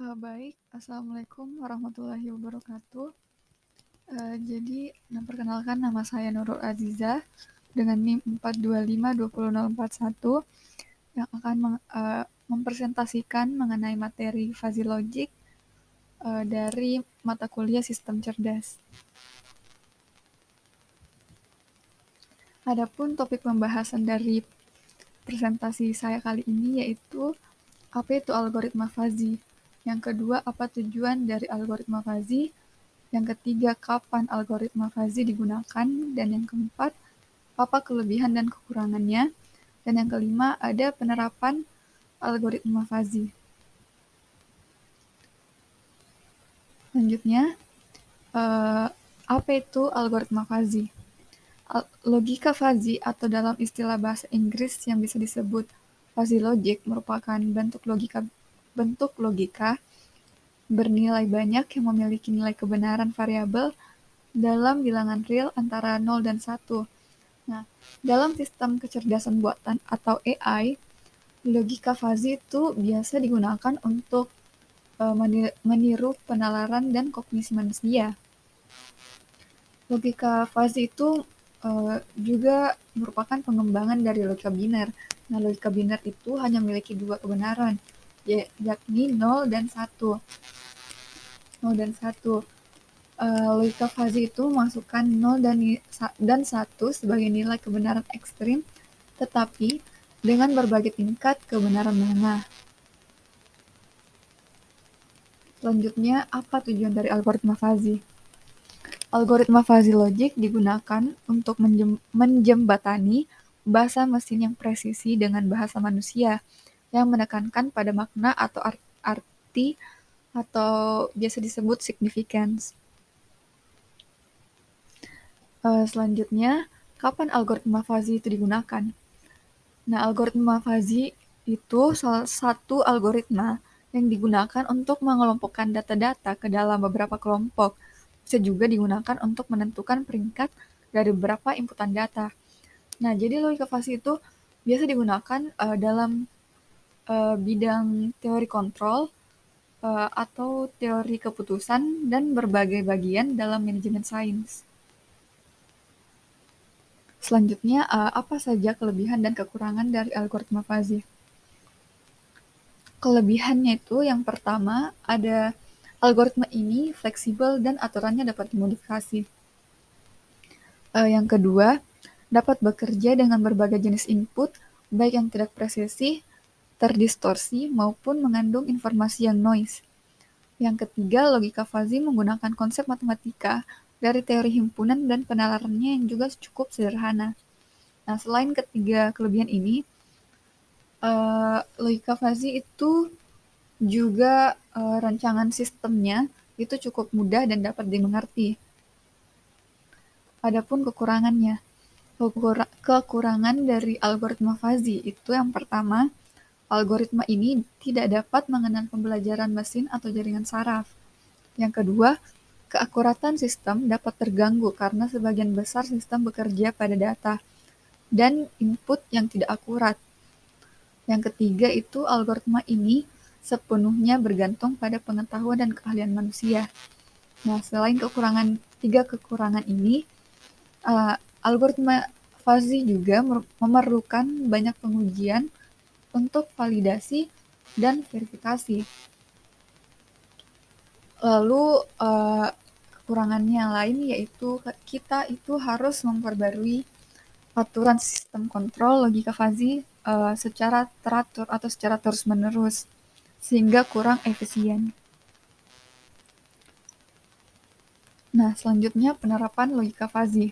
Baik, Assalamualaikum warahmatullahi wabarakatuh. Jadi, perkenalkan nama saya Nurul Aziza dengan NIM 4252041 yang akan mempresentasikan mengenai materi fuzzy logic dari mata kuliah Sistem Cerdas. Adapun topik pembahasan dari presentasi saya kali ini yaitu apa itu algoritma fuzzy. Yang kedua, apa tujuan dari algoritma fuzzy. Yang ketiga, kapan algoritma fuzzy digunakan. Dan yang keempat, apa kelebihan dan kekurangannya. Dan yang kelima, ada penerapan algoritma fuzzy. Selanjutnya, apa itu algoritma fuzzy? Logika fuzzy atau dalam istilah bahasa Inggris yang bisa disebut fuzzy logic merupakan bentuk logika bernilai banyak yang memiliki nilai kebenaran variabel dalam bilangan real antara 0 dan 1. Nah, dalam sistem kecerdasan buatan atau AI, logika fuzzy itu biasa digunakan untuk meniru penalaran dan kognisi manusia. Logika fuzzy itu juga merupakan pengembangan dari logika biner. Nah, logika biner itu hanya memiliki dua kebenaran, yakni 0 dan 1. 0 dan 1. Logika fuzzy itu memasukkan 0 dan 1 sebagai nilai kebenaran ekstrim, tetapi dengan berbagai tingkat kebenaran menengah. Selanjutnya, apa tujuan dari algoritma fuzzy? Algoritma fuzzy logic digunakan untuk menjembatani bahasa mesin yang presisi dengan bahasa manusia, yang menekankan pada makna atau arti atau biasa disebut significance. Selanjutnya, kapan algoritma fuzzy itu digunakan? Nah, algoritma fuzzy itu salah satu algoritma yang digunakan untuk mengelompokkan data-data ke dalam beberapa kelompok. Bisa juga digunakan untuk menentukan peringkat dari beberapa inputan data. Nah, jadi logika fuzzy itu biasa digunakan dalam bidang teori kontrol atau teori keputusan dan berbagai bagian dalam manajemen sains. Selanjutnya, apa saja kelebihan dan kekurangan dari algoritma fuzzy? Kelebihannya itu yang pertama ada algoritma ini fleksibel dan aturannya dapat dimodifikasi. Yang kedua, dapat bekerja dengan berbagai jenis input, baik yang tidak presisi, terdistorsi, maupun mengandung informasi yang noise. Yang ketiga, logika fuzzy menggunakan konsep matematika dari teori himpunan dan penalarannya yang juga cukup sederhana. Nah, selain ketiga kelebihan ini, logika fuzzy itu juga rancangan sistemnya itu cukup mudah dan dapat dimengerti. Adapun kekurangannya, kekurangan dari algoritma fuzzy itu yang pertama, algoritma ini tidak dapat mengenal pembelajaran mesin atau jaringan saraf. Yang kedua, keakuratan sistem dapat terganggu karena sebagian besar sistem bekerja pada data dan input yang tidak akurat. Yang ketiga itu algoritma ini sepenuhnya bergantung pada pengetahuan dan keahlian manusia. Nah, selain tiga kekurangan ini, algoritma fuzzy juga memerlukan banyak pengujian untuk validasi dan verifikasi. Lalu kekurangannya yang lain yaitu kita itu harus memperbarui aturan sistem kontrol logika fuzzy secara teratur atau secara terus-menerus sehingga kurang efisien. Nah, selanjutnya penerapan logika fuzzy.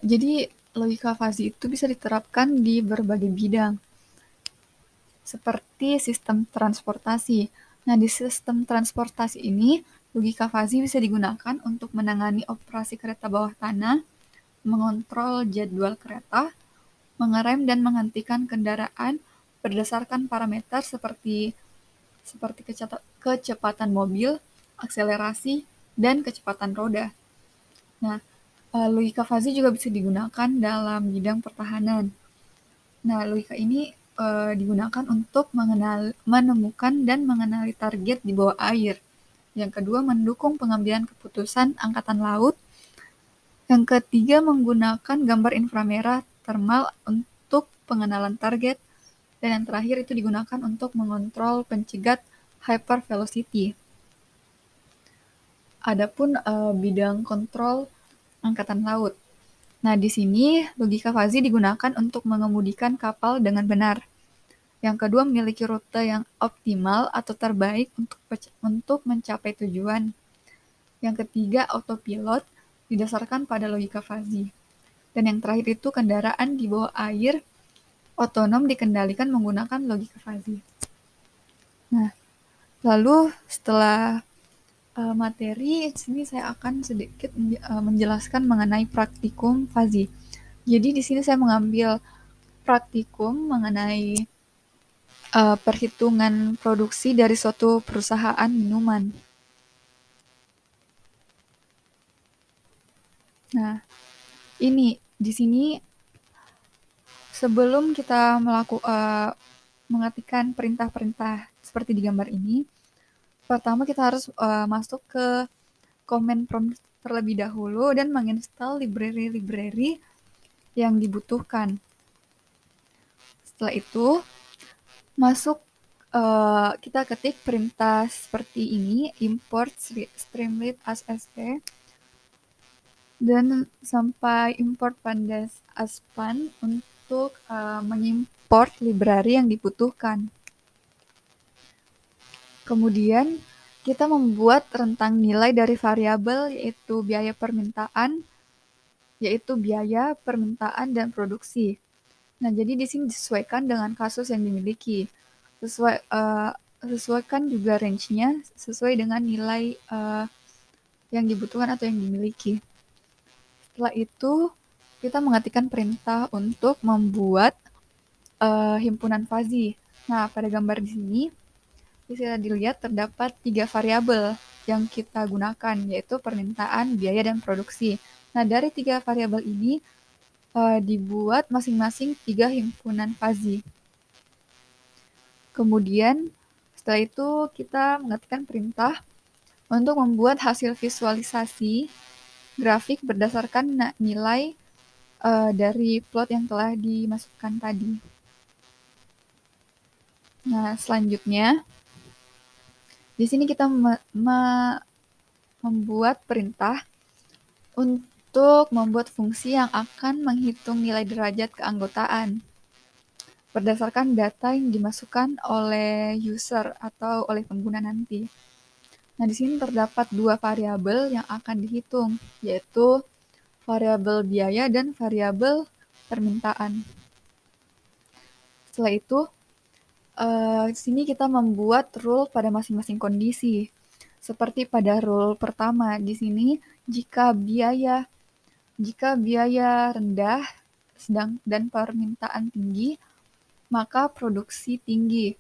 Jadi logika fuzzy itu bisa diterapkan di berbagai bidang, seperti sistem transportasi. Nah, di sistem transportasi ini, logika fuzzy bisa digunakan untuk menangani operasi kereta bawah tanah, mengontrol jadwal kereta, mengerem dan menghentikan kendaraan berdasarkan parameter seperti kecepatan mobil, akselerasi, dan kecepatan roda. Nah, logika fuzzy juga bisa digunakan dalam bidang pertahanan. Nah, logika ini digunakan untuk menemukan dan mengenali target di bawah air. Yang kedua, mendukung pengambilan keputusan angkatan laut. Yang ketiga, menggunakan gambar inframerah thermal untuk pengenalan target. Dan yang terakhir itu digunakan untuk mengontrol pencegat hypervelocity. Adapun bidang kontrol angkatan laut. Nah, di sini logika fazi digunakan untuk mengemudikan kapal dengan benar. Yang kedua, memiliki rute yang optimal atau terbaik untuk mencapai tujuan. Yang ketiga, autopilot didasarkan pada logika fazi. Dan yang terakhir itu kendaraan di bawah air otonom dikendalikan menggunakan logika fazi. Nah, lalu setelah materi, di sini saya akan sedikit menjelaskan mengenai praktikum fazi. Jadi di sini saya mengambil praktikum mengenai perhitungan produksi dari suatu perusahaan minuman. Nah, ini di sini sebelum kita mengetikkan perintah-perintah seperti di gambar ini, pertama kita harus masuk ke command prompt terlebih dahulu dan menginstal library-library yang dibutuhkan. Setelah itu masuk kita ketik perintah seperti ini, import Streamlit ASP dan sampai import pandas aspan untuk mengimport library yang dibutuhkan. Kemudian kita membuat rentang nilai dari variabel yaitu biaya permintaan dan produksi. Nah, jadi di sini disesuaikan dengan kasus yang dimiliki. Sesuaikan juga range-nya sesuai dengan nilai yang dibutuhkan atau yang dimiliki. Setelah itu, kita mengetikkan perintah untuk membuat himpunan fazi. Nah, pada gambar di sini bisa dilihat terdapat 3 variabel yang kita gunakan, yaitu permintaan, biaya, dan produksi. Nah, dari 3 variabel ini dibuat masing-masing 3 himpunan fazi. Kemudian, setelah itu kita mengetikkan perintah untuk membuat hasil visualisasi grafik berdasarkan nilai dari plot yang telah dimasukkan tadi. Nah, selanjutnya, di sini kita membuat perintah untuk membuat fungsi yang akan menghitung nilai derajat keanggotaan berdasarkan data yang dimasukkan oleh user atau oleh pengguna nanti. Nah, di sini terdapat 2 variabel yang akan dihitung, yaitu variabel biaya dan variabel permintaan. Setelah itu, di sini kita membuat rule pada masing-masing kondisi. Seperti pada rule pertama, di sini jika biaya rendah dan permintaan tinggi, maka produksi tinggi.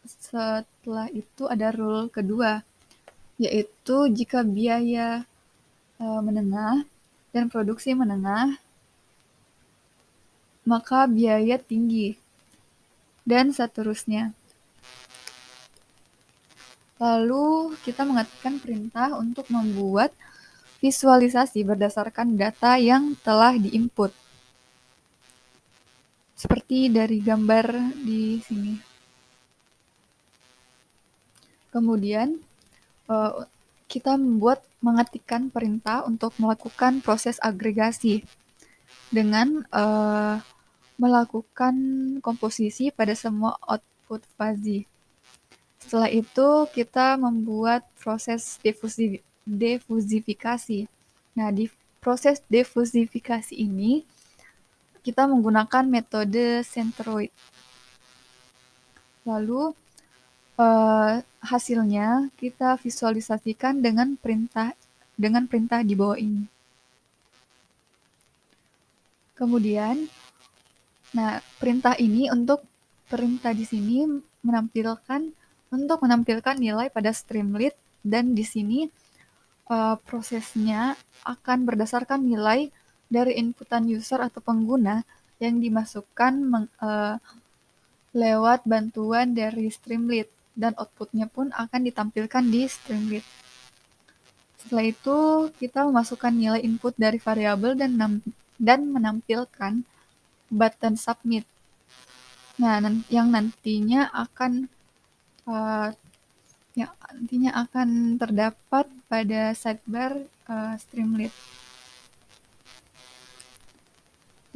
Setelah itu ada rule kedua, yaitu jika biaya menengah dan produksi menengah, maka biaya tinggi, dan seterusnya. Lalu kita mengetikkan perintah untuk membuat visualisasi berdasarkan data yang telah diinput. Seperti dari gambar di sini. Kemudian kita mengetikkan perintah untuk melakukan proses agregasi dengan melakukan komposisi pada semua output fazi. Setelah itu kita membuat proses defusifikasi. Nah, di proses defusifikasi ini kita menggunakan metode centroid. Lalu hasilnya kita visualisasikan dengan perintah di bawah ini. Kemudian, nah perintah di sini menampilkan nilai pada Streamlit, dan di sini prosesnya akan berdasarkan nilai dari inputan user atau pengguna yang dimasukkan lewat bantuan dari Streamlit, dan outputnya pun akan ditampilkan di Streamlit. Setelah itu, kita memasukkan nilai input dari variabel dan menampilkan button submit. Nah, yang nantinya akan terdapat pada sidebar Streamlit.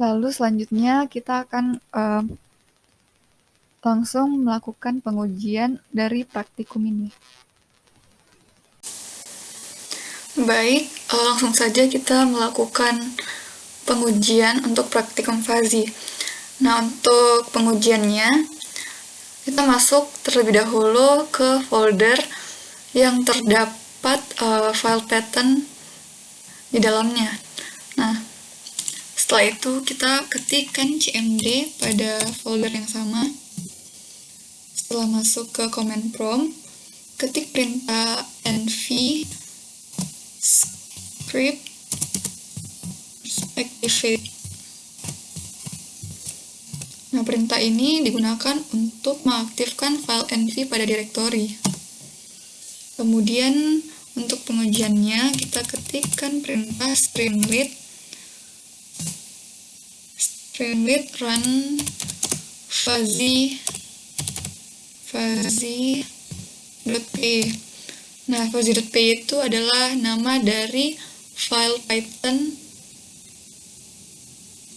Lalu selanjutnya kita akan langsung melakukan pengujian dari praktikum ini. Baik, langsung saja kita melakukan pengujian untuk praktikum Fazi. Nah, untuk pengujiannya, kita masuk terlebih dahulu ke folder yang terdapat file pattern di dalamnya. Nah, setelah itu kita ketikkan cmd pada folder yang sama. Setelah masuk ke command prompt, ketik perintah nv script activate. Nah, perintah ini digunakan untuk mengaktifkan file env pada direktori. Kemudian untuk pengujiannya kita ketikkan perintah streamlit run fuzzy.py. Nah, fuzzy.py itu adalah nama dari file Python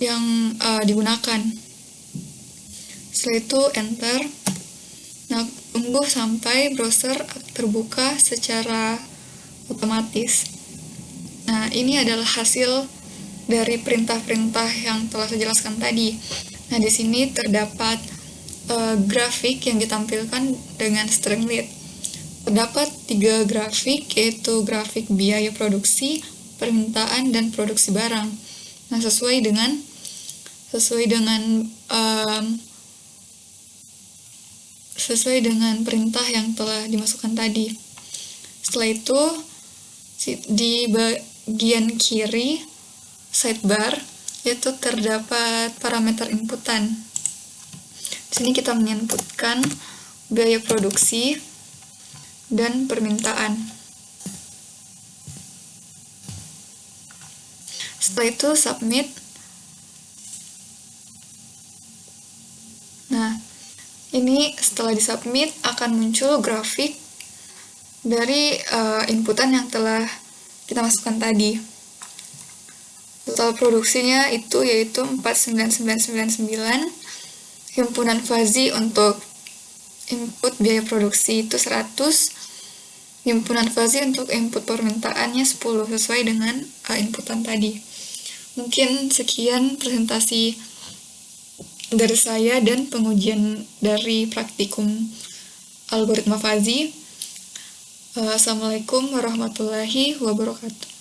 yang digunakan. Setelah itu enter. Nah, tunggu sampai browser terbuka secara otomatis. Nah, ini adalah hasil dari perintah-perintah yang telah saya jelaskan tadi. Nah, di sini terdapat grafik yang ditampilkan dengan Streamlit. Terdapat 3 grafik, yaitu grafik biaya produksi, permintaan, dan produksi barang. Nah, sesuai dengan perintah yang telah dimasukkan tadi. Setelah itu, di bagian kiri sidebar yaitu terdapat parameter inputan. Di sini kita menginputkan biaya produksi dan permintaan. Setelah itu submit. Nah, ini setelah disubmit akan muncul grafik dari inputan yang telah kita masukkan tadi. Total produksinya itu yaitu 49999. Himpunan Fazi untuk input biaya produksi itu 100. Himpunan Fazi untuk input permintaannya 10 sesuai dengan inputan tadi. Mungkin sekian presentasi dari saya dan pengujian dari praktikum algoritma Fazi. Assalamualaikum warahmatullahi wabarakatuh.